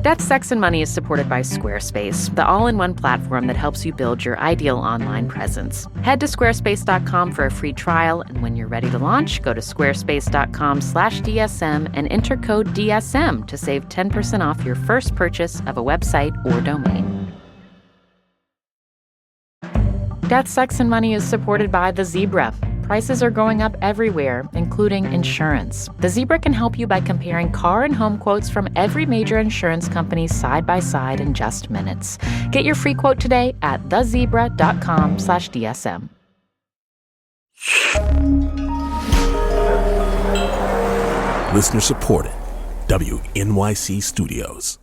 Death, Sex, and Money is supported by Squarespace, the all-in-one platform that helps you build your ideal online presence. Head to squarespace.com for a free trial, and when you're ready to launch, go to squarespace.com/DSM and enter code DSM to save 10% off your first purchase of a website or domain. Death, Sex, and Money is supported by The Zebra. Prices are going up everywhere, including insurance. The Zebra can help you by comparing car and home quotes from every major insurance company side by side in just minutes. Get your free quote today at thezebra.com/DSM. Listener supported. WNYC Studios.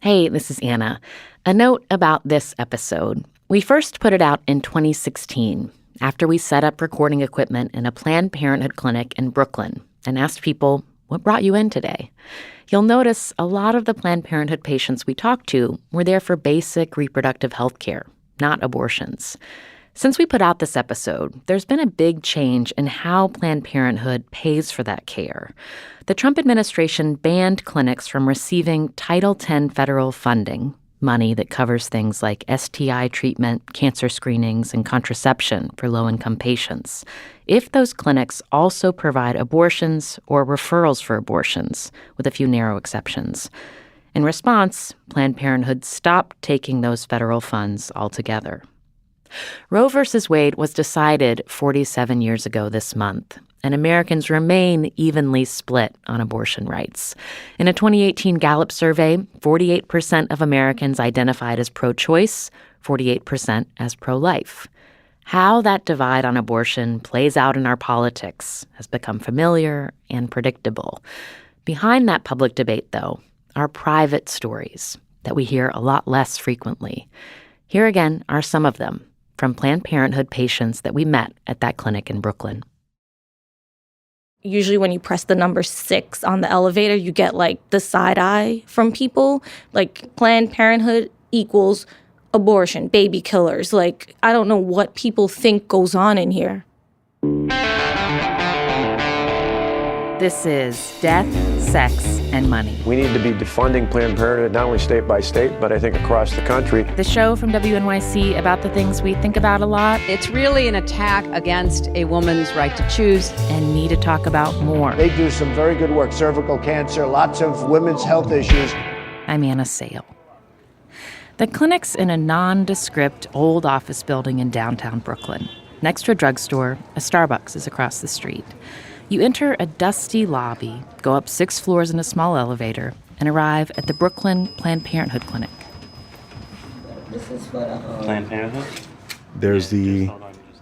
Hey, this is Anna. A note about this episode. We first put it out in 2016. After we set up recording equipment in a Planned Parenthood clinic in Brooklyn and asked people, what brought you in today? You'll notice a lot of the Planned Parenthood patients we talked to were there for basic reproductive health care, not abortions. Since we put out this episode, there's been a big change in how Planned Parenthood pays for that care. The Trump administration banned clinics from receiving Title X federal funding, money that covers things like STI treatment, cancer screenings, and contraception for low-income patients, if those clinics also provide abortions or referrals for abortions, with a few narrow exceptions. In response, Planned Parenthood stopped taking those federal funds altogether. Roe v. Wade was decided 47 years ago this month, and Americans remain evenly split on abortion rights. In a 2018 Gallup survey, 48% of Americans identified as pro-choice, 48% as pro-life. How that divide on abortion plays out in our politics has become familiar and predictable. Behind that public debate, though, are private stories that we hear a lot less frequently. Here again are some of them from Planned Parenthood patients that we met at that clinic in Brooklyn. Usually when you press the number 6 on the elevator, you get, the side eye from people. Planned Parenthood equals abortion, baby killers. I don't know what people think goes on in here. This is Death, Sex, and Money. We need to be defunding Planned Parenthood, not only state by state, but I think across the country. The show from WNYC about the things we think about a lot. It's really an attack against a woman's right to choose. And need to talk about more. They do some very good work, cervical cancer, lots of women's health issues. I'm Anna Sale. The clinic's in a nondescript old office building in downtown Brooklyn. Next to a drugstore, a Starbucks is across the street. You enter a dusty lobby, go up 6 floors in a small elevator, and arrive at the Brooklyn Planned Parenthood Clinic. This is what Planned Parenthood? There's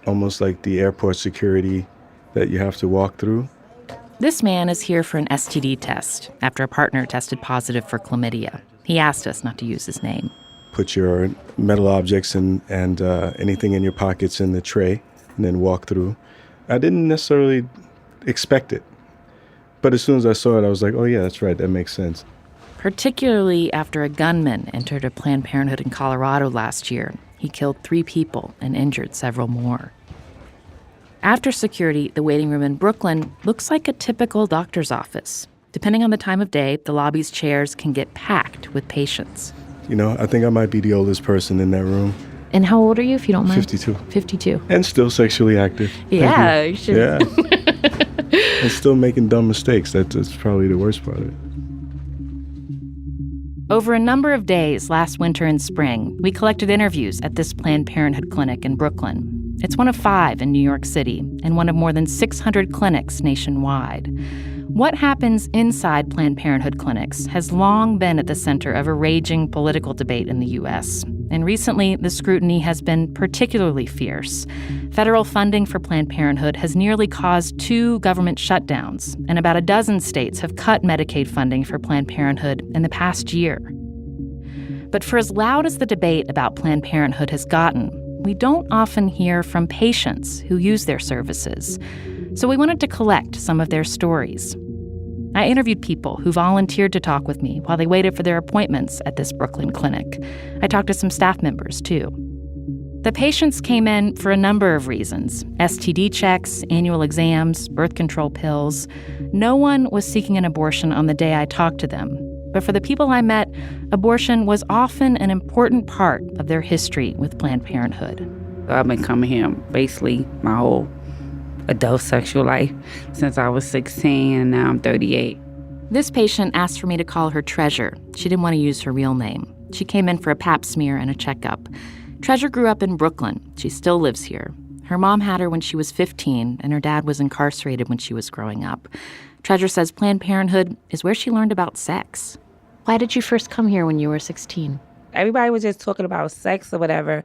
almost like the airport security that you have to walk through. This man is here for an STD test after a partner tested positive for chlamydia. He asked us not to use his name. Put your metal objects and anything in your pockets in the tray, and then walk through. I didn't necessarily expect it. But as soon as I saw it, I was like, oh yeah, that's right, that makes sense. Particularly after a gunman entered a Planned Parenthood in Colorado last year. He killed 3 people and injured several more. After security, the waiting room in Brooklyn looks like a typical doctor's office. Depending on the time of day, the lobby's chairs can get packed with patients. I think I might be the oldest person in that room. And how old are you, if you don't mind? 52. 52. And still sexually active. Yeah, you should. Yeah. And still making dumb mistakes. That's probably the worst part of it. Over a number of days last winter and spring, we collected interviews at this Planned Parenthood clinic in Brooklyn. It's one of 5 in New York City and one of more than 600 clinics nationwide. What happens inside Planned Parenthood clinics has long been at the center of a raging political debate in the U.S., and recently the scrutiny has been particularly fierce. Federal funding for Planned Parenthood has nearly caused 2 government shutdowns, and about a dozen states have cut Medicaid funding for Planned Parenthood in the past year. But for as loud as the debate about Planned Parenthood has gotten, we don't often hear from patients who use their services. So we wanted to collect some of their stories. I interviewed people who volunteered to talk with me while they waited for their appointments at this Brooklyn clinic. I talked to some staff members, too. The patients came in for a number of reasons: STD checks, annual exams, birth control pills. No one was seeking an abortion on the day I talked to them. But for the people I met, abortion was often an important part of their history with Planned Parenthood. I've been coming here basically my whole adult sexual life since I was 16, and now I'm 38. This patient asked for me to call her Treasure. She didn't want to use her real name. She came in for a pap smear and a checkup. Treasure grew up in Brooklyn. She still lives here. Her mom had her when she was 15, and her dad was incarcerated when she was growing up. Treasure says Planned Parenthood is where she learned about sex. Why did you first come here when you were 16? Everybody was just talking about sex or whatever,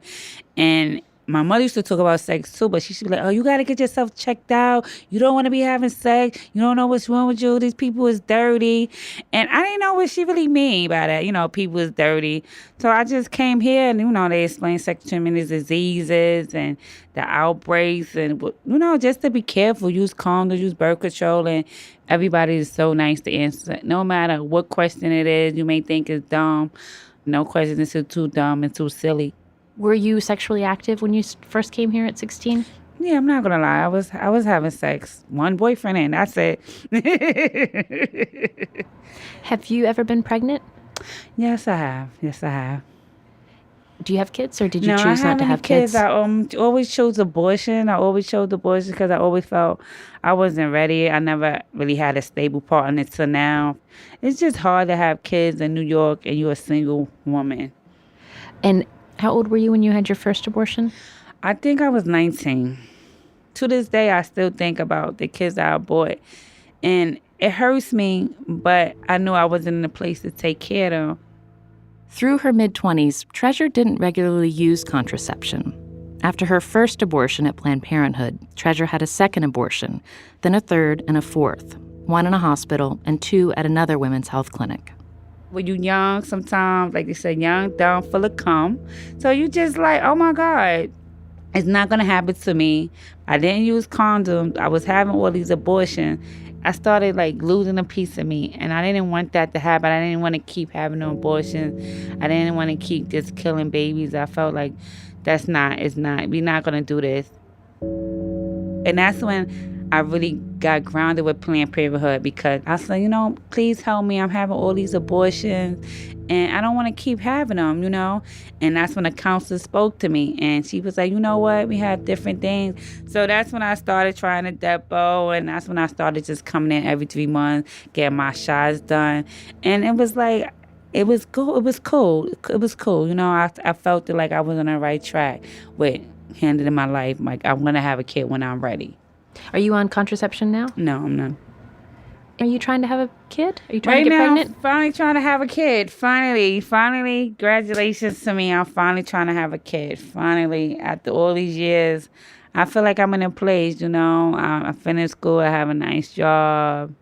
and my mother used to talk about sex too, but she should be like, oh, you got to get yourself checked out. You don't want to be having sex. You don't know what's wrong with you. These people is dirty. And I didn't know what she really mean by that. You know, people is dirty. So I just came here and, you know, they explained sexual transmitted diseases and the outbreaks and, you know, just to be careful. Use condoms, use birth control. And everybody is so nice to answer. No matter what question it is you may think is dumb. No question is too dumb and too silly. Were you sexually active when you first came here at 16? Yeah, I'm not gonna lie. I was having sex. One boyfriend and that's it. Have you ever been pregnant? Yes, I have. Yes, I have. Do you have kids, or did you choose not to have kids? I always chose abortion. I always chose abortion because I always felt I wasn't ready. I never really had a stable partner until now. It's just hard to have kids in New York and you're a single woman. And how old were you when you had your first abortion? I think I was 19. To this day, I still think about the kids I aborted. And it hurts me, but I knew I wasn't in a place to take care of them. Through her mid-20s, Treasure didn't regularly use contraception. After her first abortion at Planned Parenthood, Treasure had a second abortion, then a third and a fourth, one in a hospital and two at another women's health clinic. When you're young, sometimes, like they say, young, dumb, full of cum. So you just like, oh my God, it's not going to happen to me. I didn't use condoms. I was having all these abortions. I started like losing a piece of me, and I didn't want that to happen. I didn't want to keep having no abortions. I didn't want to keep just killing babies. I felt like we're not going to do this. And that's when I really got grounded with Planned Parenthood, because I said, you know, please help me. I'm having all these abortions and I don't want to keep having them, you know. And that's when a counselor spoke to me and she was like, you know what, we have different things. So that's when I started trying to depot, and that's when I started just coming in every 3 months, getting my shots done. And it was like, it was cool. It was cool. You know, I felt like I was on the right track with handling my life. Like, I'm going to have a kid when I'm ready. Are you on contraception now? No, I'm not. Are you trying to have a kid? Are you trying to get pregnant? I'm finally trying to have a kid. Finally, congratulations to me. I'm finally trying to have a kid. Finally, after all these years, I feel like I'm in a place, you know. I finished school. I have a nice job.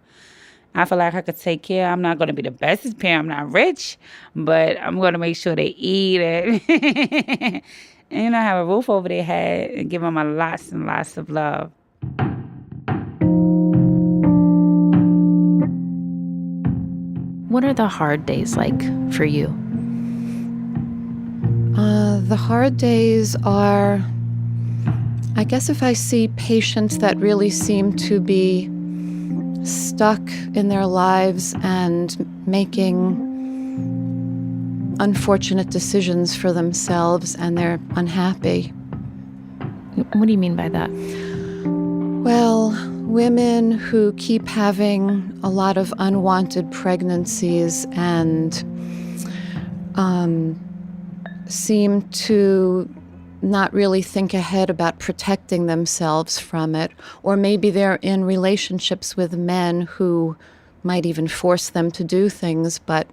I feel like I could take care. I'm not going to be the bestest parent. I'm not rich, but I'm going to make sure they eat it. And, you know, have a roof over their head and give them lots and lots of love. What are the hard days like for you? The hard days are, I guess, if I see patients that really seem to be stuck in their lives and making unfortunate decisions for themselves and they're unhappy. What do you mean by that? Well, women who keep having a lot of unwanted pregnancies and seem to not really think ahead about protecting themselves from it. Or maybe they're in relationships with men who might even force them to do things, but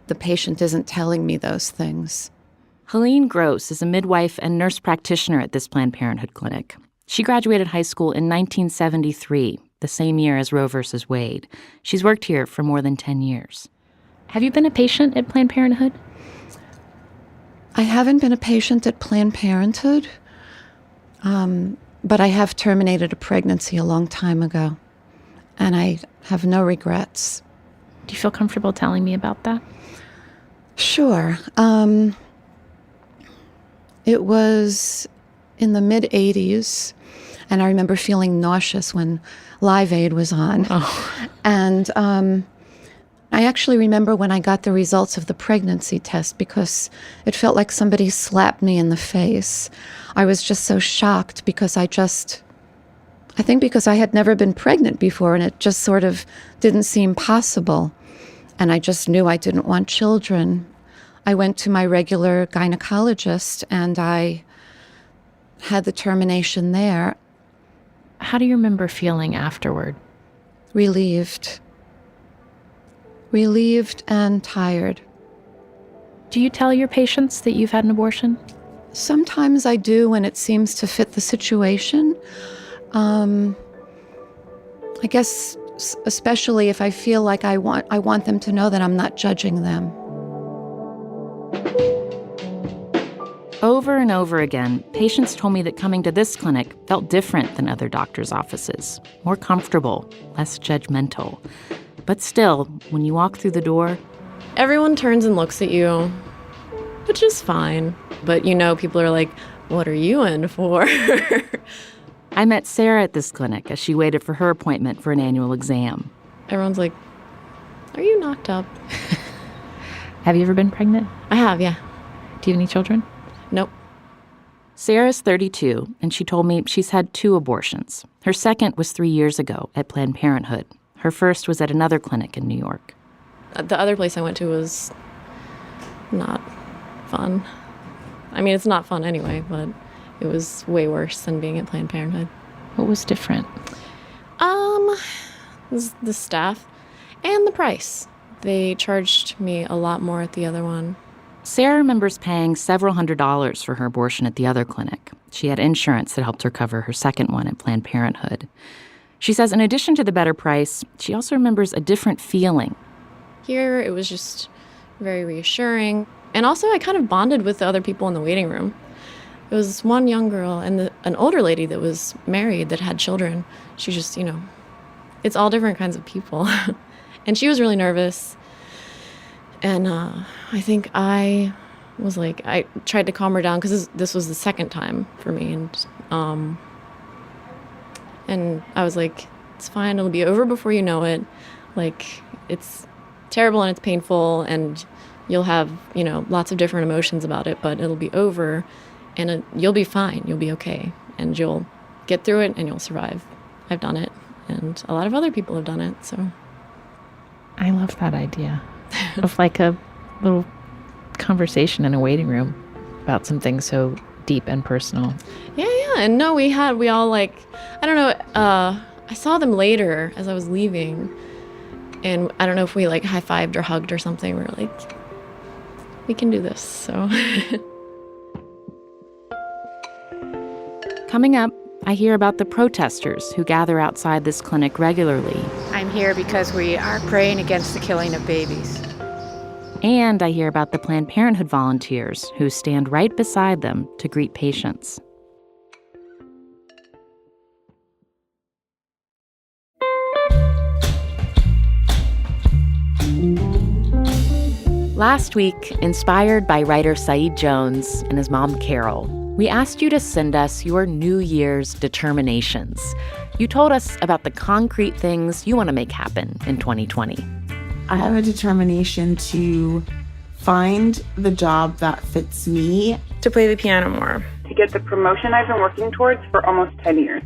the patient isn't telling me those things. Helene Gross is a midwife and nurse practitioner at this Planned Parenthood clinic. She graduated high school in 1973, the same year as Roe v. Wade. She's worked here for more than 10 years. Have you been a patient at Planned Parenthood? I haven't been a patient at Planned Parenthood, but I have terminated a pregnancy a long time ago, and I have no regrets. Do you feel comfortable telling me about that? Sure. It was in the mid-'80s, and I remember feeling nauseous when Live Aid was on. Oh. And I actually remember when I got the results of the pregnancy test because it felt like somebody slapped me in the face. I was just so shocked because I think because I had never been pregnant before and it just sort of didn't seem possible. And I just knew I didn't want children. I went to my regular gynecologist and I had the termination there. How do you remember feeling afterward? Relieved. Relieved and tired. Do you tell your patients that you've had an abortion? Sometimes I do when it seems to fit the situation. I guess especially if I feel like I want them to know that I'm not judging them. Over and over again, patients told me that coming to this clinic felt different than other doctors' offices, more comfortable, less judgmental. But still, when you walk through the door, everyone turns and looks at you, which is fine. But people are like, what are you in for? I met Sarah at this clinic as she waited for her appointment for an annual exam. Everyone's like, are you knocked up? Have you ever been pregnant? I have, yeah. Do you have any children? Nope. Sarah's 32, and she told me she's had 2 abortions. Her second was 3 years ago at Planned Parenthood. Her first was at another clinic in New York. The other place I went to was not fun. I mean, it's not fun anyway, but it was way worse than being at Planned Parenthood. What was different? The staff and the price. They charged me a lot more at the other one. Sarah remembers paying several $100s for her abortion at the other clinic. She had insurance that helped her cover her second one at Planned Parenthood. She says in addition to the better price, she also remembers a different feeling. Here, it was just very reassuring. And also, I kind of bonded with the other people in the waiting room. It was one young girl and an older lady that was married that had children. She just, it's all different kinds of people. And she was really nervous. And I think I was like, I tried to calm her down because this was the second time for me. And I was like, it's fine. It'll be over before you know it. Like, it's terrible and it's painful and you'll have, lots of different emotions about it, but it'll be over and you'll be fine. You'll be okay. And you'll get through it and you'll survive. I've done it. And a lot of other people have done it, so. I love that idea of like a little conversation in a waiting room about something so deep and personal. Yeah. And no, we all like, I don't know, I saw them later as I was leaving. And I don't know if we like high-fived or hugged or something. We were like, we can do this, so. Coming up, I hear about the protesters who gather outside this clinic regularly. I'm here because we are praying against the killing of babies. And I hear about the Planned Parenthood volunteers who stand right beside them to greet patients. Last week, inspired by writer Saeed Jones and his mom Carol, we asked you to send us your New Year's determinations. You told us about the concrete things you want to make happen in 2020. I have a determination to find the job that fits me. To play the piano more. To get the promotion I've been working towards for almost 10 years.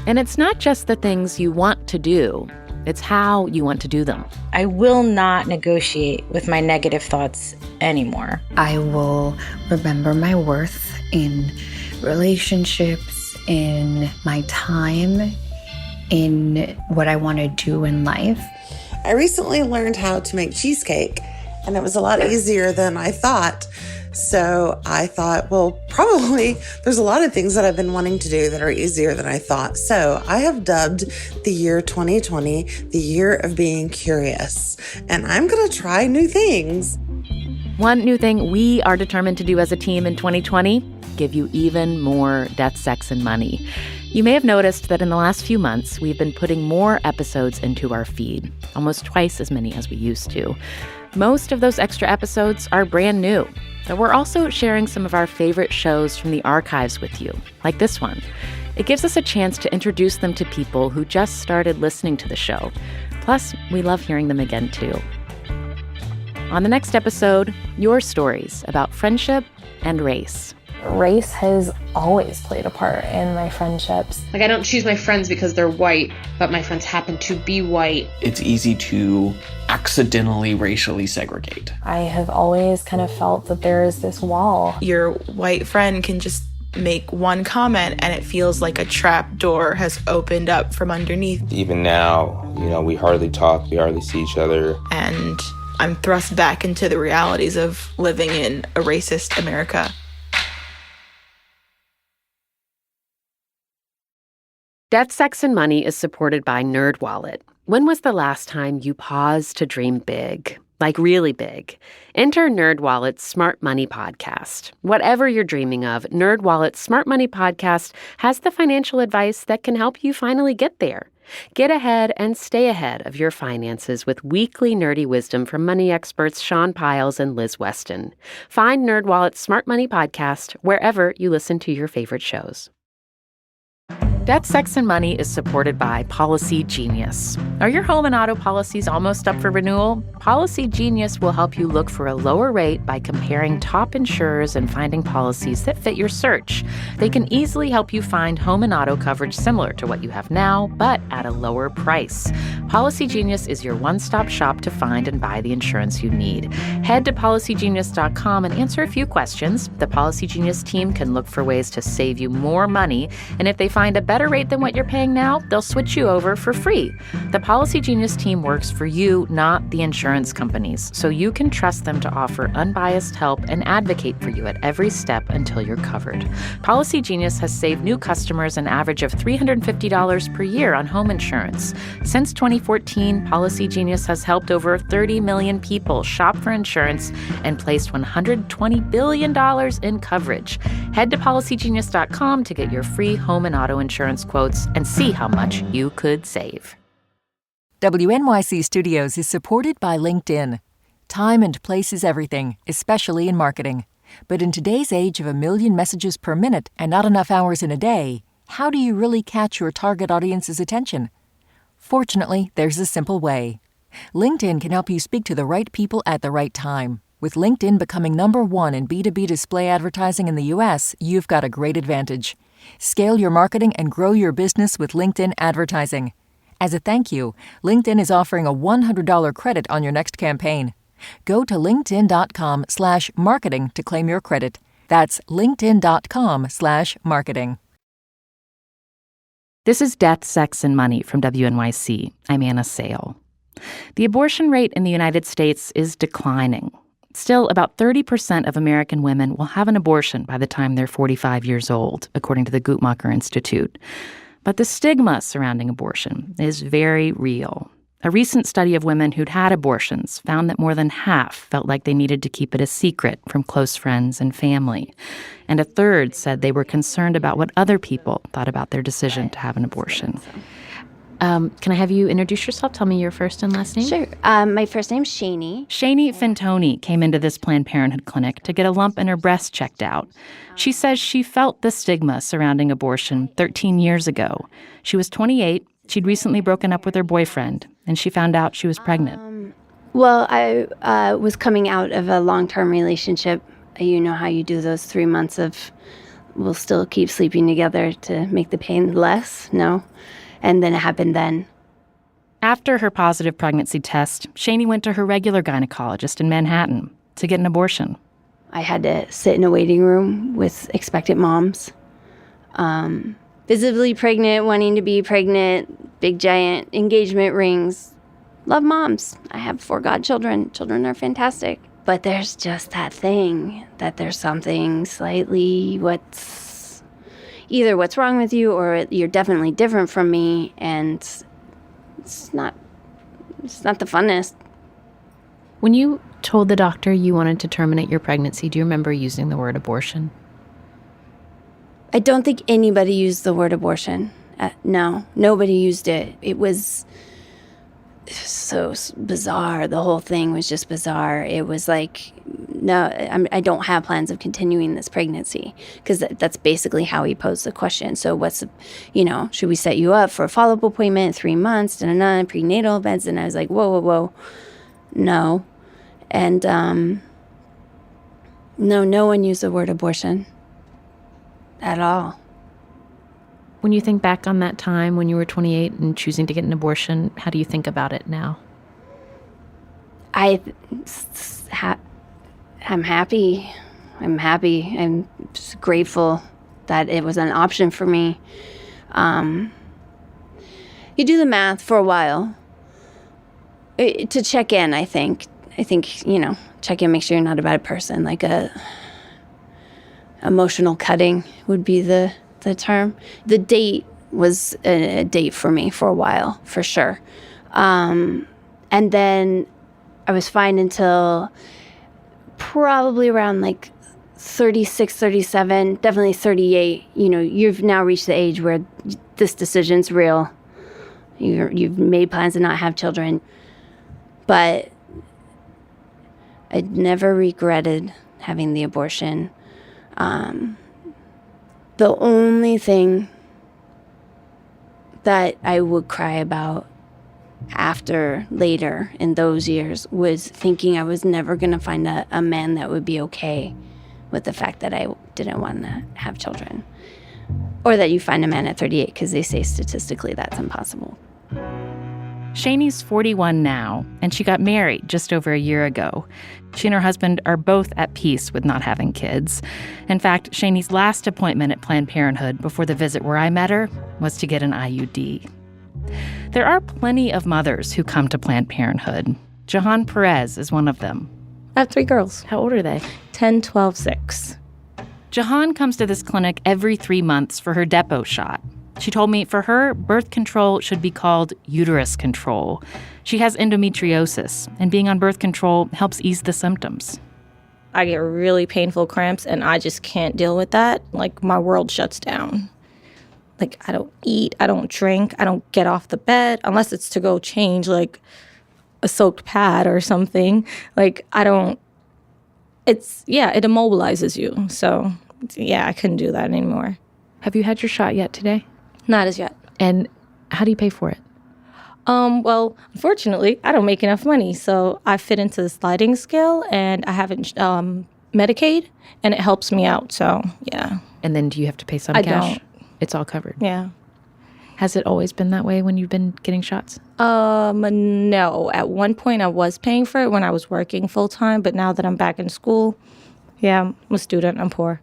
And it's not just the things you want to do, it's how you want to do them. I will not negotiate with my negative thoughts anymore. I will remember my worth in relationships, in my time, in what I want to do in life. I recently learned how to make cheesecake, and it was a lot easier than I thought. So I thought, well, probably there's a lot of things that I've been wanting to do that are easier than I thought. So I have dubbed the year 2020 the year of being curious, and I'm going to try new things. One new thing we are determined to do as a team in 2020, give you even more death, sex, and money. You may have noticed that in the last few months, we've been putting more episodes into our feed, almost twice as many as we used to. Most of those extra episodes are brand new, but we're also sharing some of our favorite shows from the archives with you, like this one. It gives us a chance to introduce them to people who just started listening to the show. Plus, we love hearing them again, too. On the next episode, your stories about friendship and race. Race has always played a part in my friendships. Like, I don't choose my friends because they're white, but my friends happen to be white. It's easy to accidentally racially segregate. I have always kind of felt that there is this wall. Your white friend can just make one comment and it feels like a trap door has opened up from underneath. Even now, we hardly talk, we hardly see each other. And I'm thrust back into the realities of living in a racist America. Death, Sex, and Money is supported by NerdWallet. When was the last time you paused to dream big? Like really big? Enter NerdWallet's Smart Money Podcast. Whatever you're dreaming of, NerdWallet's Smart Money Podcast has the financial advice that can help you finally get there. Get ahead and stay ahead of your finances with weekly nerdy wisdom from money experts Sean Piles and Liz Weston. Find NerdWallet's Smart Money Podcast wherever you listen to your favorite shows. Death, Sex, and Money is supported by Policy Genius. Are your home and auto policies almost up for renewal? Policy Genius will help you look for a lower rate by comparing top insurers and finding policies that fit your search. They can easily help you find home and auto coverage similar to what you have now, but at a lower price. Policy Genius is your one-stop shop to find and buy the insurance you need. Head to policygenius.com and answer a few questions. The Policy Genius team can look for ways to save you more money, and if they find a better rate than what you're paying now, they'll switch you over for free. The Policy Genius team works for you, not the insurance companies, so you can trust them to offer unbiased help and advocate for you at every step until you're covered. Policy Genius has saved new customers an average of $350 per year on home insurance. Since 2014, Policy Genius has helped over 30 million people shop for insurance and placed $120 billion in coverage. Head to policygenius.com to get your free home and auto insurance quotes and see how much you could save. WNYC Studios is supported by LinkedIn. Time and place is everything, especially in marketing. But in today's age of 1 million messages per minute and not enough hours in a day, how do you really catch your target audience's attention? Fortunately, there's a simple way. LinkedIn can help you speak to the right people at the right time. With LinkedIn becoming #1 in B2B display advertising in the U.S., you've got a great advantage. Scale your marketing and grow your business with LinkedIn advertising. As a thank you, LinkedIn is offering a $100 credit on your next campaign. Go to linkedin.com/marketing to claim your credit. That's linkedin.com/marketing. This is Death, Sex, and Money from WNYC. I'm Anna Sale. The abortion rate in the United States is declining. Still, about 30% of American women will have an abortion by the time they're 45 years old, according to the Guttmacher Institute. But the stigma surrounding abortion is very real. A recent study of women who'd had abortions found that more than half felt like they needed to keep it a secret from close friends and family. And a third said they were concerned about what other people thought about their decision to have an abortion. Can I have you introduce yourself? Tell me your first and last name. Sure. My first name's Shani. Shani Fintoni came into this Planned Parenthood clinic to get a lump in her breast checked out. She says she felt the stigma surrounding abortion 13 years ago. She was 28. She'd recently broken up with her boyfriend, and she found out she was pregnant. Well, I was coming out of a long-term relationship. You know how you do those 3 months of we'll still keep sleeping together to make the pain less? No. And then it happened then. After her positive pregnancy test, Shani went to her regular gynecologist in Manhattan to get an abortion. I had to sit in a waiting room with expectant moms. Visibly pregnant, wanting to be pregnant, big giant engagement rings. Love moms. I have 4 godchildren. Children are fantastic. But there's just that thing that there's something slightly either what's wrong with you or you're definitely different from me, and it's not the funnest. When you told the doctor you wanted to terminate your pregnancy, do you remember using the word abortion? I don't think anybody used the word abortion. No, nobody used it. It was so bizarre. The whole thing was just bizarre. It was like, no, I don't have plans of continuing this pregnancy, because that's basically how he posed the question. So should we set you up for a follow-up appointment, 3 months, prenatal events? And I was like, whoa, no. And no one used the word abortion at all. When you think back on that time when you were 28 and choosing to get an abortion, how do you think about it now? I'm happy. I'm happy. I'm just grateful that it was an option for me. You do the math for a while to check in, I think. Check in, make sure you're not a bad person. Like emotional cutting would be the term. The date was a date for me for a while, for sure. And then I was fine until probably around like 36, 37, definitely 38. You've now reached the age where this decision's real. You've made plans to not have children. But I never regretted having the abortion. The only thing that I would cry about later in those years was thinking I was never going to find a man that would be okay with the fact that I didn't want to have children. Or that you find a man at 38, because they say statistically that's impossible. Shani's 41 now, and she got married just over a year ago. She and her husband are both at peace with not having kids. In fact, Shani's last appointment at Planned Parenthood before the visit where I met her was to get an IUD. There are plenty of mothers who come to Planned Parenthood. Jahan Perez is one of them. I have 3 girls. How old are they? 10, 12, 6. Jahan comes to this clinic every 3 months for her depot shot. She told me for her, birth control should be called uterus control. She has endometriosis, and being on birth control helps ease the symptoms. I get really painful cramps, and I just can't deal with that. Like, my world shuts down. Like, I don't eat, I don't drink, I don't get off the bed, unless it's to go change, like, a soaked pad or something. Like, it immobilizes you. So, yeah, I couldn't do that anymore. Have you had your shot yet today? Not as yet. And how do you pay for it? Well, unfortunately, I don't make enough money, so I fit into the sliding scale, and I haven't Medicaid, and it helps me out, so, yeah. And then do you have to pay some I cash? don't. It's all covered? Yeah. Has it always been that way when you've been getting shots? No. At one point, I was paying for it when I was working full-time, but now that I'm back in school, yeah, I'm a student, I'm poor.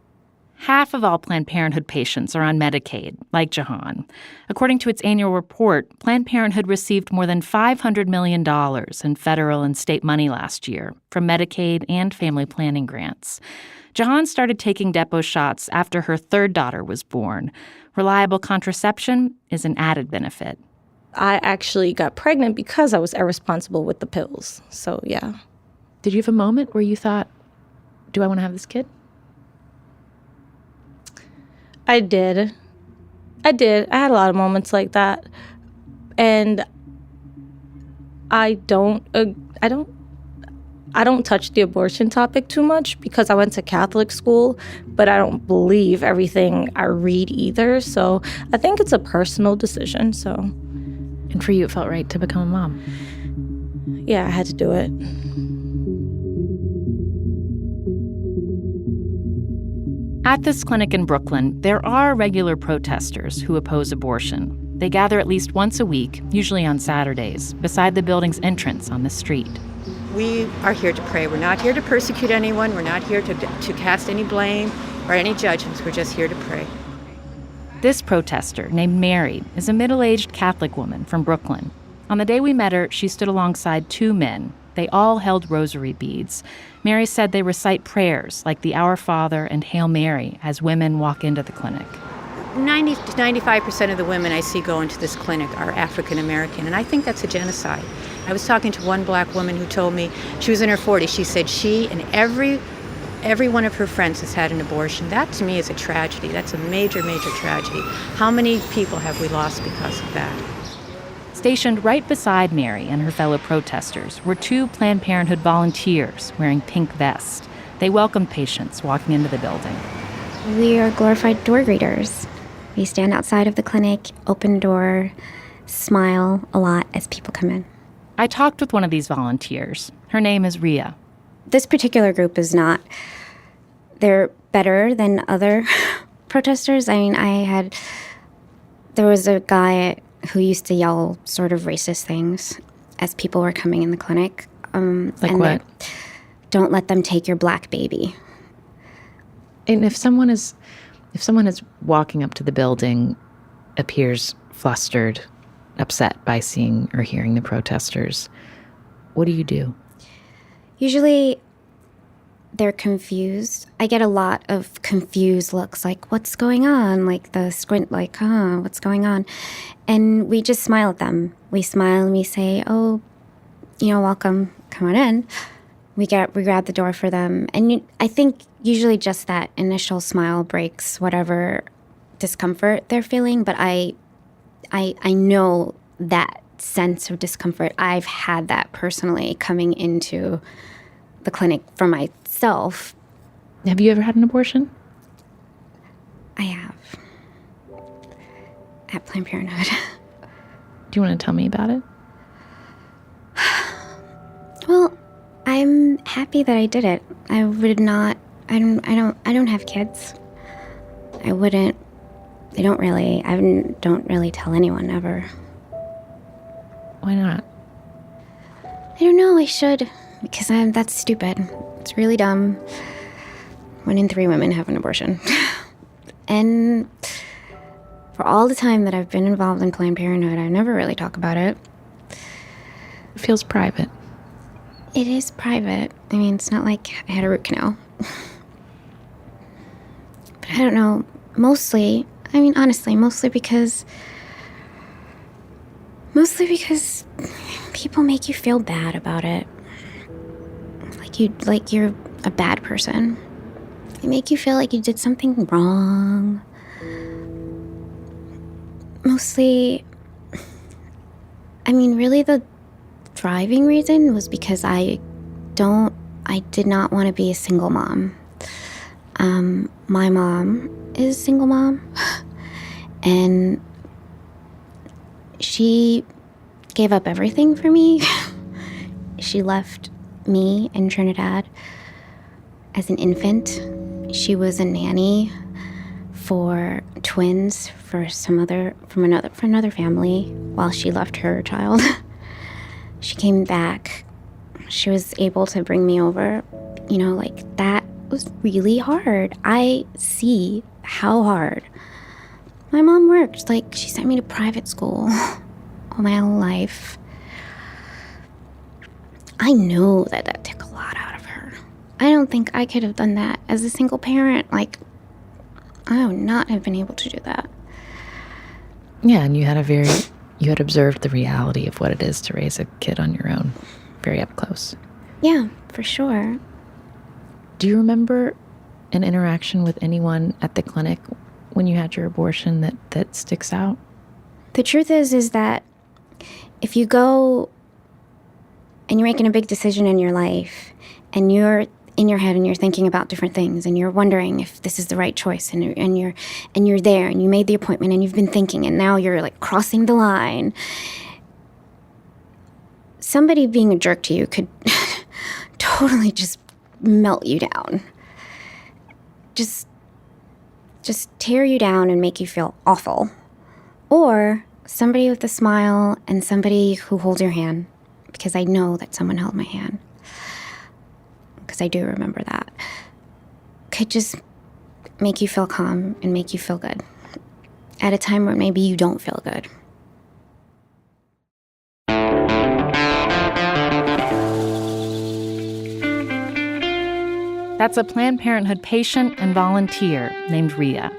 Half of all Planned Parenthood patients are on Medicaid, like Jahan. According to its annual report, Planned Parenthood received more than $500 million in federal and state money last year from Medicaid and family planning grants. Jahan started taking depot shots after her 3rd daughter was born. Reliable contraception is an added benefit. I actually got pregnant because I was irresponsible with the pills, so yeah. Did you have a moment where you thought, do I want to have this kid? I did. I had a lot of moments like that. And I don't touch the abortion topic too much because I went to Catholic school, but I don't believe everything I read either. So I think it's a personal decision, so. And for you, it felt right to become a mom? Yeah, I had to do it. At this clinic in Brooklyn, there are regular protesters who oppose abortion. They gather at least once a week, usually on Saturdays, beside the building's entrance on the street. We are here to pray. We're not here to persecute anyone. We're not here to cast any blame or any judgments. We're just here to pray. This protester, named Mary, is a middle-aged Catholic woman from Brooklyn. On the day we met her, she stood alongside 2 men. They all held rosary beads. Mary said they recite prayers like the Our Father and Hail Mary as women walk into the clinic. 90 to 95% of the women I see go into this clinic are African American, and I think that's a genocide. I was talking to one black woman who told me, she was in her 40s, she said she and every one of her friends has had an abortion. That to me is a tragedy. That's a major, major tragedy. How many people have we lost because of that? Stationed right beside Mary and her fellow protesters were 2 Planned Parenthood volunteers wearing pink vests. They welcomed patients walking into the building. We are glorified door greeters. We stand outside of the clinic, open door, smile a lot as people come in. I talked with one of these volunteers. Her name is Rhea. This particular group is not. They're better than other protesters. I mean, there was a guy who used to yell sort of racist things as people were coming in the clinic. Like what? Don't let them take your black baby. And if someone is walking up to the building, appears flustered, upset by seeing or hearing the protesters, what do you do? Usually they're confused. I get a lot of confused looks, like, what's going on? Like the squint, like, what's going on? And we just smile at them. We smile and we say, oh, welcome, come on in. We grab the door for them. And I think usually just that initial smile breaks whatever discomfort they're feeling. But I know that sense of discomfort. I've had that personally coming into the clinic for myself. Have you ever had an abortion? I have. At Planned Parenthood. Do you want to tell me about it? Well, I'm happy that I did it. I would not. I don't have kids. I wouldn't. I don't really tell anyone ever. Why not? I don't know. I should, because that's stupid. It's really dumb. 1 in 3 women have an abortion. And for all the time that I've been involved in Planned Parenthood, I never really talk about it. It feels private. It is private. I mean, it's not like I had a root canal. But I don't know. Honestly, mostly because people make you feel bad about it. Like you're a bad person. They make you feel like you did something wrong. Mostly, really the driving reason was because I did not want to be a single mom. My mom is a single mom, and she gave up everything for me. She left me in Trinidad as an infant. She was a nanny for twins for another family while she left her child. She came back. She was able to bring me over. That was really hard. I see how hard my mom worked. She sent me to private school all my whole life. I know that took a lot out of her. I don't think I could have done that as a single parent. I would not have been able to do that. Yeah, and you had observed the reality of what it is to raise a kid on your own, very up close. Yeah, for sure. Do you remember an interaction with anyone at the clinic when you had your abortion that sticks out? The truth is that if you go and you're making a big decision in your life and you're in your head and you're thinking about different things and you're wondering if this is the right choice and you're there and you made the appointment and you've been thinking and now you're crossing the line, somebody being a jerk to you could totally just melt you down. Just tear you down and make you feel awful. Or somebody with a smile and somebody who holds your hand, because I know that someone held my hand, because I do remember that, could just make you feel calm and make you feel good at a time where maybe you don't feel good. That's a Planned Parenthood patient and volunteer named Rhea.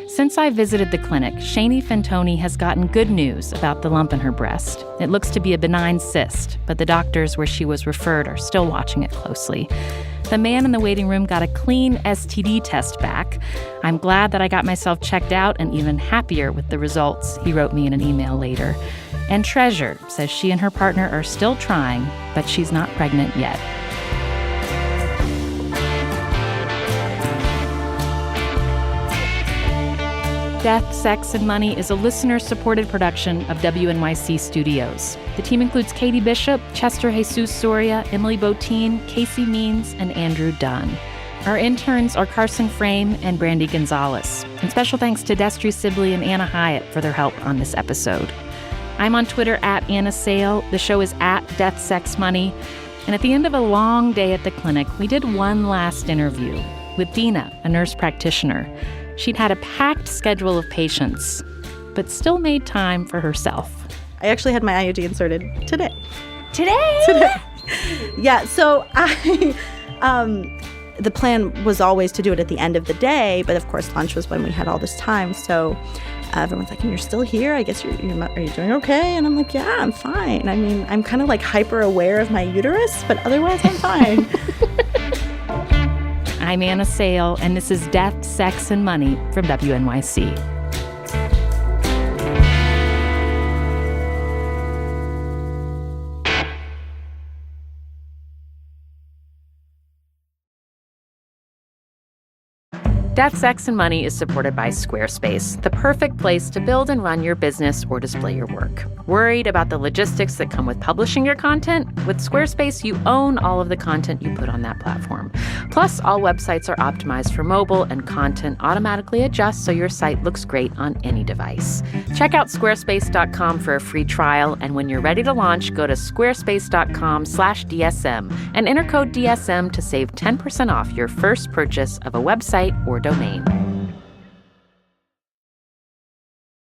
Since I visited the clinic, Shani Fantoni has gotten good news about the lump in her breast. It looks to be a benign cyst, but the doctors where she was referred are still watching it closely. The man in the waiting room got a clean STD test back. I'm glad that I got myself checked out and even happier with the results, he wrote me in an email later. And Treasure says she and her partner are still trying, but she's not pregnant yet. Death, Sex, and Money is a listener-supported production of WNYC Studios. The team includes Katie Bishop, Chester Jesus Soria, Emily Botine, Casey Means, and Andrew Dunn. Our interns are Carson Frame and Brandy Gonzalez. And special thanks to Destry Sibley and Anna Hyatt for their help on this episode. I'm on Twitter at Anna Sale. The show is at Death, Sex, Money. And at the end of a long day at the clinic, we did one last interview with Dina, a nurse practitioner. She'd had a packed schedule of patients, but still made time for herself. I actually had my IUD inserted today. Today? Yeah, so the plan was always to do it at the end of the day, but of course lunch was when we had all this time. So everyone's like, and you're still here? I guess are you doing okay? And I'm like, yeah, I'm fine. I mean, I'm kind of like hyper aware of my uterus, but otherwise I'm fine. I'm Anna Sale, and this is Death, Sex, and Money from WNYC. Death, Sex, and Money is supported by Squarespace, the perfect place to build and run your business or display your work. Worried about the logistics that come with publishing your content? With Squarespace, you own all of the content you put on that platform. Plus, all websites are optimized for mobile, and content automatically adjusts so your site looks great on any device. Check out squarespace.com for a free trial, and when you're ready to launch, go to squarespace.com/DSM and enter code DSM to save 10% off your first purchase of a website or domain.